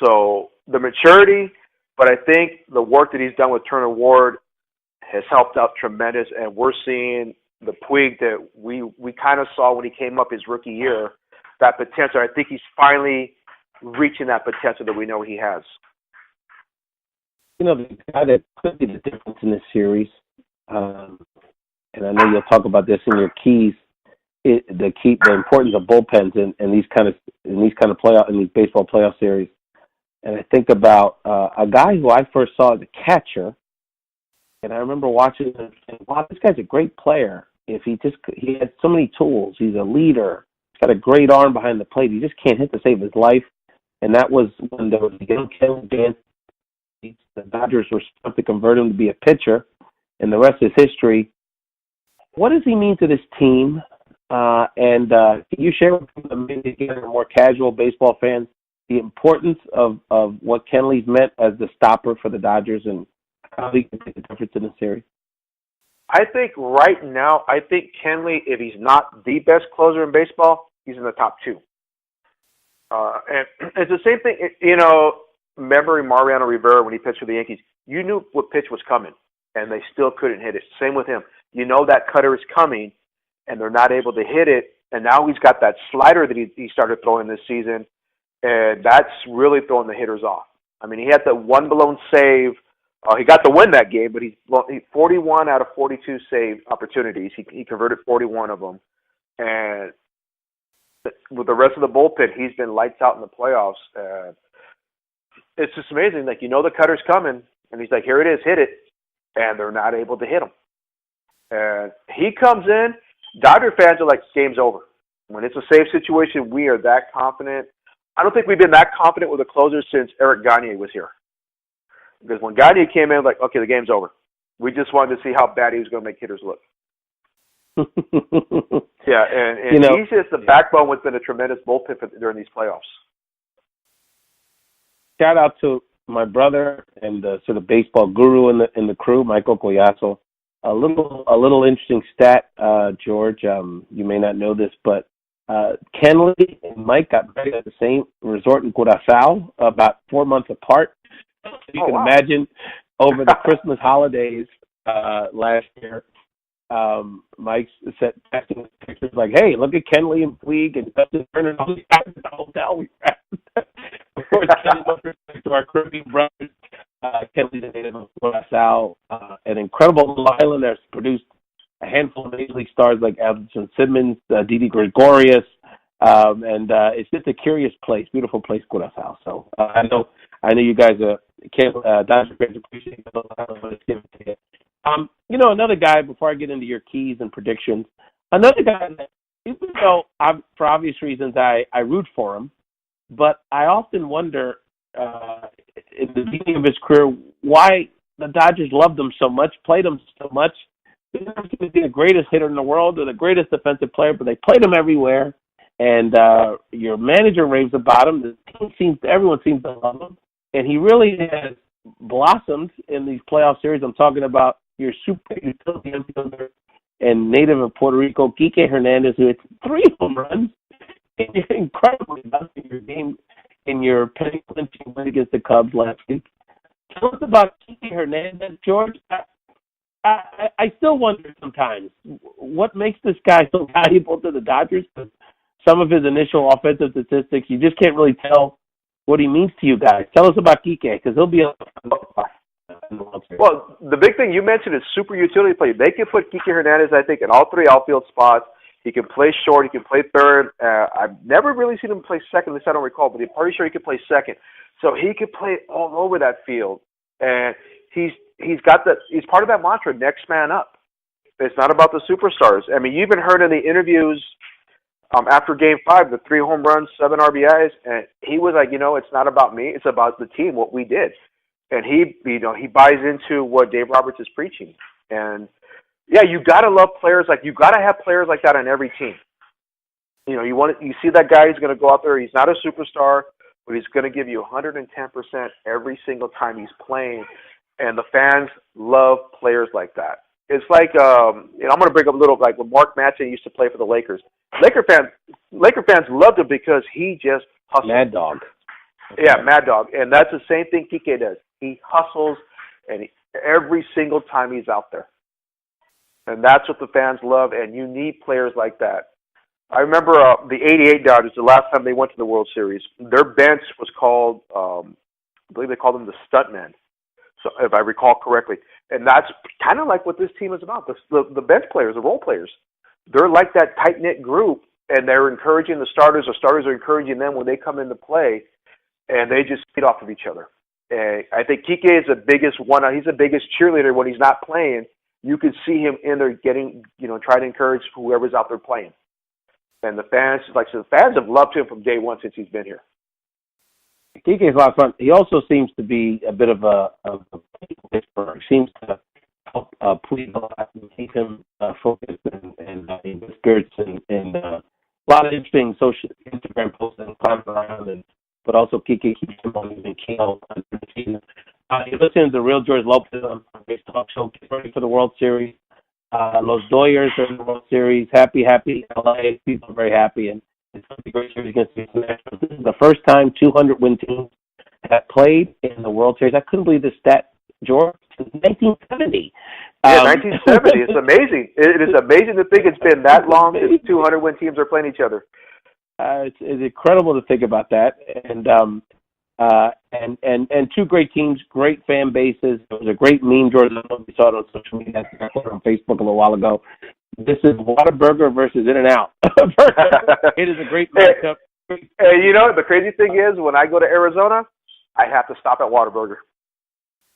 So the maturity, but I think the work that he's done with Turner Ward has helped out tremendous. And we're seeing the Puig that we kind of saw when he came up his rookie year, that potential. I think he's finally reaching that potential that we know he has.
The guy that could be the difference in this series, and I know you'll talk about this in your keys, the importance of bullpens in these kind of in these baseball playoff series. And I think about a guy who I first saw as a catcher, and I remember watching him and saying, wow, this guy's a great player. If he has so many tools. He's a leader. He's got a great arm behind the plate. He just can't hit to save his life. And that was when there was a young Kevin. The Dodgers were supposed to convert him to be a pitcher, and the rest is history. What does he mean to this team? And can you share with them, maybe again, more casual baseball fans, the importance of what Kenley's meant as the stopper for the Dodgers and how he can make a difference in the series?
I think right now, Kenley, if he's not the best closer in baseball, he's in the top two. And it's the same thing, remember Mariano Rivera when he pitched for the Yankees? You knew what pitch was coming, and they still couldn't hit it. Same with him. You know that cutter is coming, and they're not able to hit it. And now he's got that slider that he started throwing this season, and that's really throwing the hitters off. I mean, he had the one blown save. He got the win that game, but he 41 out of 42 save opportunities. He converted 41 of them. And with the rest of the bullpen, he's been lights out in the playoffs. It's just amazing. Like, the cutter's coming, and he's like, here it is, hit it. And they're not able to hit him. And he comes in, Dodger fans are like, game's over. When it's a safe situation, we are that confident. I don't think we've been that confident with a closer since Eric Gagne was here. Because when Gagne came in, like, okay, the game's over. We just wanted to see how bad he was going to make hitters look. Yeah, and he's just the backbone what's been a tremendous bullpen during these playoffs.
Shout out to my brother and the sort of baseball guru in the crew, Michael Collazo. A little interesting stat, George. You may not know this, but Kenley and Mike got married at the same resort in Curacao about 4 months apart. So you can imagine over the Christmas holidays last year, Mike's texting pictures like, hey, look at Kenley and Puig and Dustin Turner all these guys at the hotel we were at. Of course, to our Caribbean brothers, Kenley's a native of Curacao, an incredible little island that's produced a handful of Major League stars like Anderson Simmons, Didi Gregorius, and it's just a curious place, beautiful place, Curacao. So I know you guys Dodger fans appreciate the little island when it's given to you. Another guy, before I get into your keys and predictions, another guy that, even though for obvious reasons I root for him, but I often wonder in the beginning of his career why the Dodgers loved him so much, played him so much. He never seemed to be the greatest hitter in the world or the greatest defensive player, but they played him everywhere. And your manager raves about him. Everyone seems to love him, and he really has blossomed in these playoff series. I'm talking about your super utility infielder and native of Puerto Rico, Kike Hernandez, who hit 3 home runs in your incredibly balancing your game in your penny-clinching win against the Cubs last week. Tell us about Kike Hernandez, George. I still wonder sometimes what makes this guy so valuable to the Dodgers. Some of his initial offensive statistics, you just can't really tell what he means to you guys. Tell us about Kike, because he'll be
well, the big thing you mentioned is super utility play. They can put Kike Hernandez, I think, in all three outfield spots. He can play short. He can play third. I've never really seen him play second, at least I don't recall, but I'm pretty sure he can play second. So he can play all over that field. And he's part of that mantra, next man up. It's not about the superstars. I mean, you even heard in the interviews after Game 5, the 3 home runs, 7 RBIs, and he was like, it's not about me. It's about the team, what we did. And he buys into what Dave Roberts is preaching. And yeah, you gotta love players you gotta have players like that on every team. You see that guy who's gonna go out there. He's not a superstar, but he's gonna give you 110% every single time he's playing. And the fans love players like that. It's like I'm gonna bring up a little like when Mark Matson used to play for the Lakers. Laker fans loved him because he just hustled.
Mad Dog.
Yeah, Mad Dog, and that's the same thing Kike does. He hustles, and every single time he's out there. And that's what the fans love, and you need players like that. I remember the '88 Dodgers, the last time they went to the World Series, their bench was called, I believe they called them the Stuntmen, so if I recall correctly. And that's kind of like what this team is about, the bench players, the role players. They're like that tight-knit group, and they're encouraging the starters, or starters are encouraging them when they come into play, and they just feed off of each other. And I think Kike is the biggest one. He's the biggest cheerleader when he's not playing. You can see him in there getting, trying to encourage whoever's out there playing. And the fans have loved him from day one since he's been here.
Kike is a lot of fun. He also seems to be a bit of a whisperer. He seems to help please a lot and keep him focused and in good spirits and a lot of interesting social Instagram posts and climbing around. But also Kike keeps him on even keel. You're listening to the Real George Lopez on his talk show. Get ready for the World Series. Los Dodgers are in the World Series. Happy LA. People are very happy, and it's going to be a great series against the Astros. This is the first time 200-win teams have played in the World Series. I couldn't believe this stat, George, since 1970.
Yeah, 1970. It's amazing. It is amazing to think it's been that long since 200-win teams are playing each other.
It's incredible to think about that, and two great teams, great fan bases. It was a great meme, George. I don't know if you saw it on social media. I put it on Facebook a little while ago. This is Whataburger versus In-N-Out. It is a great matchup.
Hey, the crazy thing is, when I go to Arizona, I have to stop at Whataburger.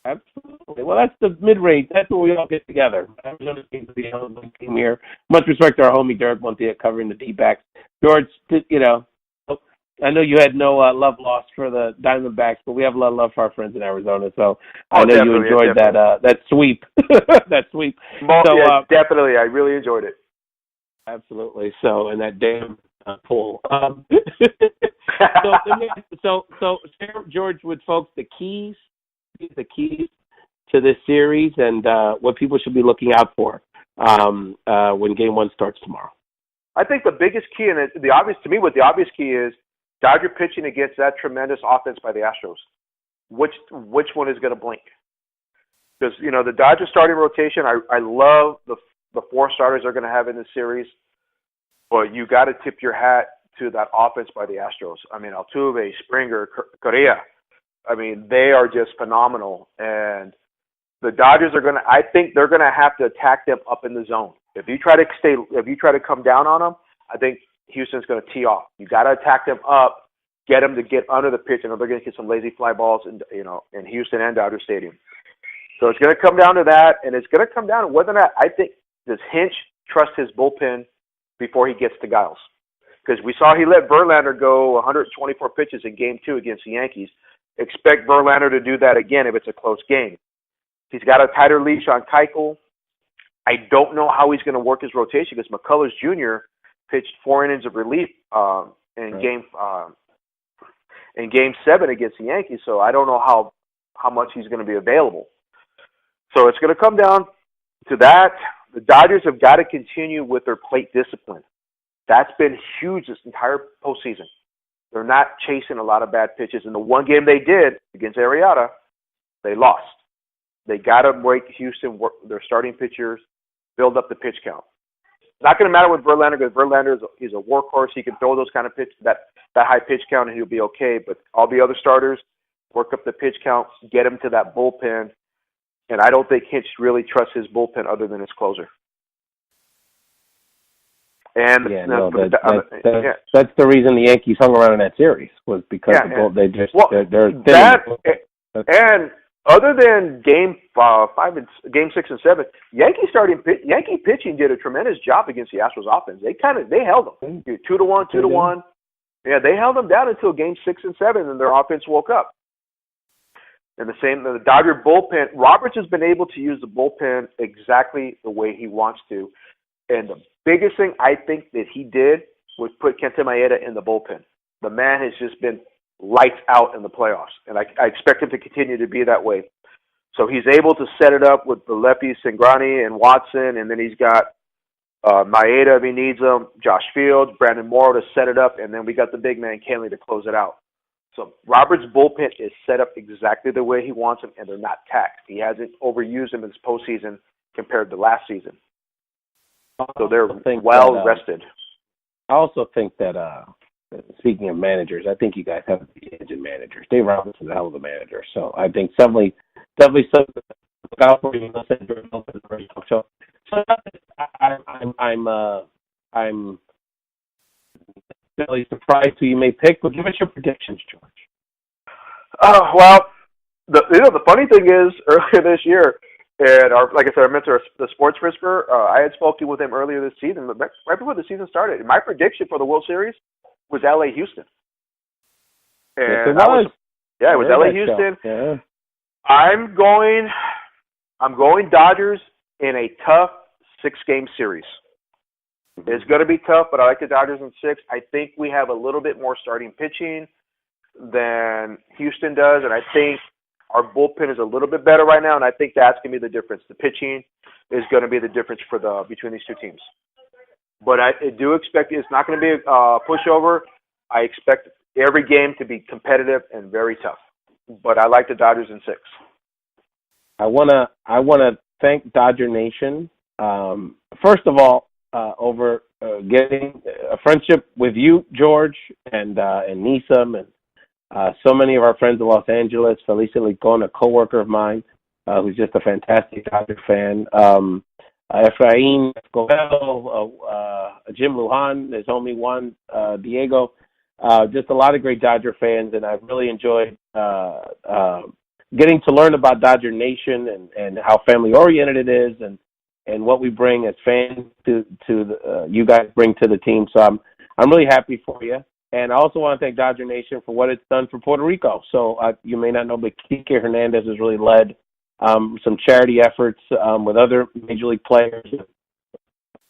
Absolutely. Well, that's the mid-range. That's where we all get together. Arizona seems to be a big team here. Much respect to our homie Derek Montia covering the D-backs. George, I know you had no love lost for the Diamondbacks, but we have a lot of love for our friends in Arizona. So I know you enjoyed that sweep. That sweep.
Definitely. I really enjoyed it.
Absolutely. So, and that damn pull. So, share, George, with folks the keys to this series and what people should be looking out for when Game 1 starts tomorrow.
I think the biggest key, and the obvious key is Dodger pitching against that tremendous offense by the Astros. Which one is going to blink? Because the Dodger starting rotation, I love the 4 starters they're going to have in this series, but you got to tip your hat to that offense by the Astros. I mean, Altuve, Springer, Correa. I mean, they are just phenomenal, and the Dodgers I think they're going to have to attack them up in the zone. If you try to come down on them, I think Houston's going to tee off. You got to attack them up, get them to get under the pitch, and they're going to get some lazy fly balls in Houston and Dodger Stadium. So it's going to come down to that, and it's going to come down to whether or not I think does Hinch trust his bullpen before he gets to Giles, because we saw he let Verlander go 124 pitches in Game 2 against the Yankees. Expect Verlander to do that again if it's a close game. He's got a tighter leash on Keuchel. I don't know how he's going to work his rotation because McCullers Jr. pitched 4 innings of relief in Game 7 against the Yankees, so I don't know how much he's going to be available. So it's going to come down to that. The Dodgers have got to continue with their plate discipline. That's been huge this entire postseason. They're not chasing a lot of bad pitches. In the one game they did against Arrieta, they lost. They got to make Houston work their starting pitchers, build up the pitch count. Not going to matter with Verlander because Verlander is a workhorse. He can throw those kind of pitch, that high pitch count, and he'll be okay. But all the other starters, work up the pitch count, get him to that bullpen. And I don't think Hinch really trusts his bullpen other than his closer. And
that's the reason the Yankees hung around in that series was because they're thin.
And other than game 5 and game 6 and 7, Yankee pitching did a tremendous job against the Astros offense. They held them 2-1, 2-1. Yeah, they held them down until game 6 and 7, and their offense woke up. And the Dodger bullpen, Roberts has been able to use the bullpen exactly the way he wants to. And the biggest thing I think that he did was put Kenta Maeda in the bullpen. The man has just been lights out in the playoffs, and I expect him to continue to be that way. So he's able to set it up with the lefties, Cingrani and Watson, and then he's got Maeda if he needs him, Josh Fields, Brandon Morrow to set it up, and then we got the big man, Kenley, to close it out. So Roberts' bullpen is set up exactly the way he wants them, and they're not taxed. He hasn't overused them in this postseason compared to last season. So they're well rested.
I also think that, speaking of managers, I think you guys have the engine managers. Dave Roberts is a hell of a manager. So I think definitely something to look out for. So I'm really surprised who you may pick, but give us your predictions, George.
Well, the funny thing is, earlier this year, and like I said, I mentioned the Sports Whisperer. I had spoken with him earlier this season, but right before the season started. My prediction for the World Series was LA Houston. And
yes,
it was LA Houston.
Yeah.
I'm going Dodgers in a tough 6-game series. It's going to be tough, but I like the Dodgers in 6. I think we have a little bit more starting pitching than Houston does, and I think our bullpen is a little bit better right now, and I think that's going to be the difference. The pitching is going to be the difference between these two teams. But I do expect it's not going to be a pushover. I expect every game to be competitive and very tough. But I like the Dodgers in 6.
I wanna thank Dodger Nation. First of all, over getting a friendship with you, George, and Nisam, and so many of our friends in Los Angeles. Felicia Licon, a coworker of mine, who's just a fantastic Dodger fan. Efrain Escobedo, Jim Lujan, there's only one, Diego. Just a lot of great Dodger fans, and I've really enjoyed getting to learn about Dodger Nation and how family-oriented it is and what we bring as fans to you guys bring to the team. So I'm really happy for you. And I also want to thank Dodger Nation for what it's done for Puerto Rico. So you may not know, but Kike Hernandez has really led some charity efforts with other Major League players.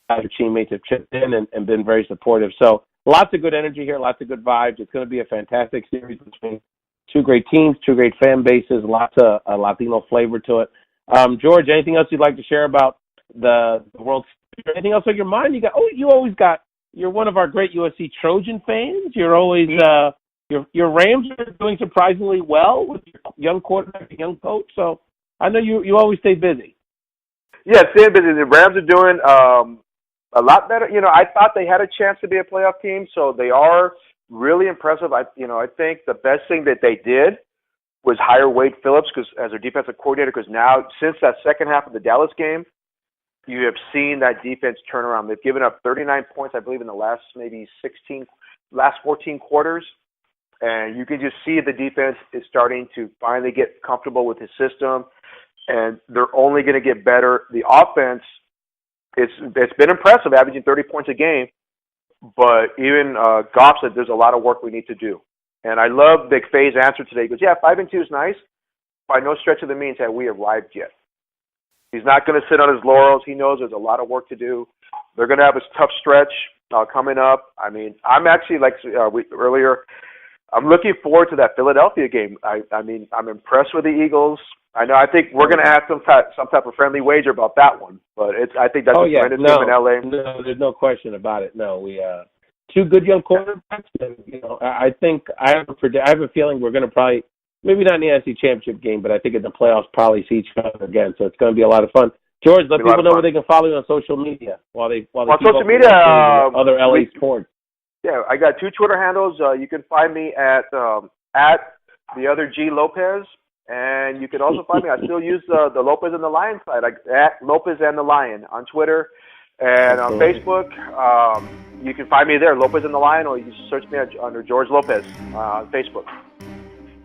Dodger teammates have chipped in and been very supportive. So lots of good energy here, lots of good vibes. It's going to be a fantastic series between two great teams, two great fan bases, lots of Latino flavor to it. George, anything else you'd like to share about the World Series? Anything else on your mind? You're one of our great USC Trojan fans. You're always your Rams are doing surprisingly well with your young quarterback, young coach. So I know you always stay busy.
Yeah, stay busy. The Rams are doing a lot better. I thought they had a chance to be a playoff team, so they are really impressive. I think the best thing that they did was hire Wade Phillips as their defensive coordinator, because now, since that second half of the Dallas game, you have seen that defense turn around. They've given up 39 points, I believe, in the last 14 quarters. And you can just see the defense is starting to finally get comfortable with his system, and they're only going to get better. The offense, it's been impressive, averaging 30 points a game, but even Goff said there's a lot of work we need to do. And I love McVay's answer today. He goes, 5-2 is nice. By no stretch of the means have we arrived yet. He's not going to sit on his laurels. He knows there's a lot of work to do. They're going to have a tough stretch coming up. I mean, I'm actually, earlier, I'm looking forward to that Philadelphia game. I'm impressed with the Eagles. I think we're going to have some type of friendly wager about that one. But I think that's a tremendous team in LA.
No, there's no question about it. No, we two good young quarterbacks. And, I think I have a feeling we're going to probably maybe not in the NFC Championship game, but I think in the playoffs probably see each other again. So it's going to be a lot of fun. George, let people know where they can follow you on social media while they
on social media,
other LA sports.
Yeah, I got 2 Twitter handles. You can find me at the other G Lopez, and you can also find me. I still use the Lopez and the Lion site, at Lopez and the Lion on Twitter, and on Facebook. You can find me there, Lopez and the Lion, or you can search me under George Lopez on Facebook.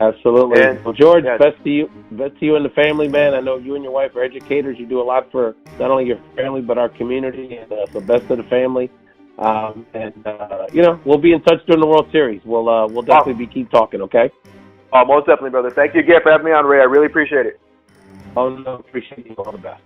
Absolutely.
And,
well, George, best to you and the family, man. I know you and your wife are educators. You do a lot for not only your family but our community, and so best to the family. We'll be in touch during the World Series. We'll definitely keep talking. Okay.
Oh, most definitely, brother. Thank you again for having me on, Ray. I really appreciate it.
Oh no, appreciate you. All the best.